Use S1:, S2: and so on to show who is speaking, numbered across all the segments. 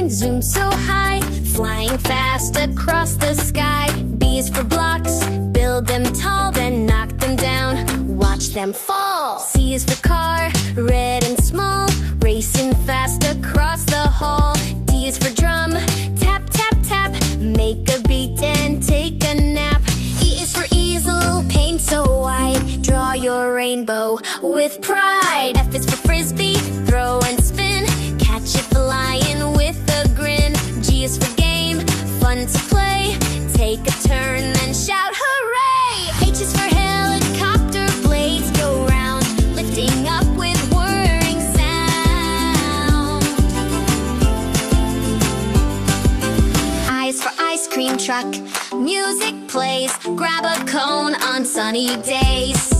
S1: airplane, zoom so high, flying fast across the sky. B is for blocks, build them tall, then knock them down, watch them fall. C is for car, red and small, racing fast across the hall. D is for drum, tap, tap, tap, make a beat and take a nap. E is for easel, paint so wide, draw your rainbow with pride. F is for frisbee, throw and spin, catch it flying with a grin. G is for game, fun to play, take a turn then shout hooray. H is for helicopter, blades go round, lifting up with whirring sound. I is for ice cream truck, music plays, grab a cone on sunny days.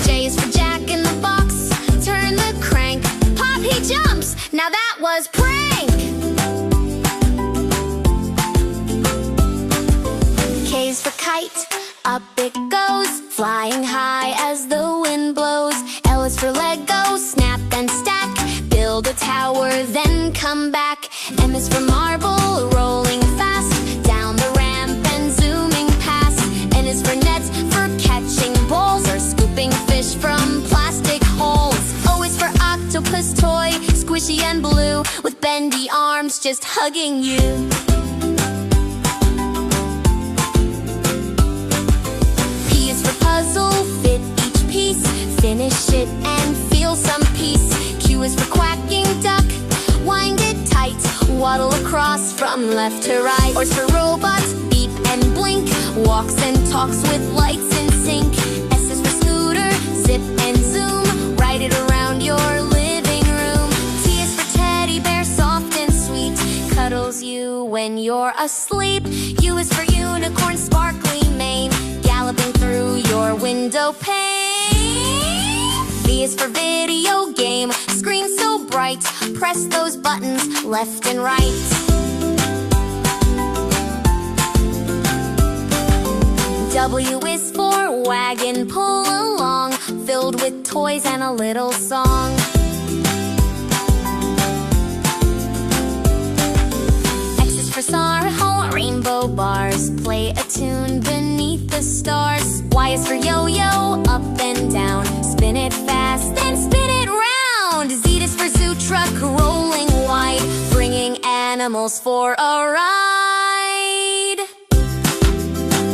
S1: J is for Jack in the box, turn the crank, pop he jumps, now that was prank. K is for kite, up it goes, flying high as the wind blows. L is for Lego, snap and stack, build a tower then come back. M is for marble, rolling fast, down the ramp and zooming past. N is for nets, for catching balls or scooping fish from plastic holes. O is for octopus toy, squishy and blue, with bendy arms just hugging you. P is for puzzle, fit each piece, finish it and feel some peace. Q is for quacking duck, wind it tight, waddle across from left to right. R is for robots, beep and blink, walks and talks with lights in sync. S is for scooter, zip and zoom, ride it around your living room. T is for teddy bear, soft and sweet, cuddles you when you're asleep. U is for unicorn, sparkly mane, galloping through your window pane. V is for video game, screen so bright, press those buttons left and right. W is for wagon, pull along, filled with toys and a little song. X is for sorrow, rainbow bars, play a tune beneath the stars. Y is for yo-yo, up and down, spin it fast, then spin it round. Z is for zoo truck, rolling wide, bringing animals for a ride.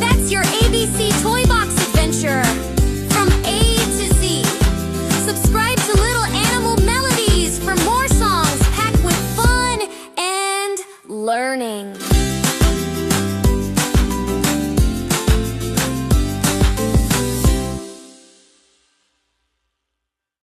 S1: That's your ABC Toy Box adventure, from A to Z. Subscribe to Little Animal Melodies for more songs packed with fun and learning.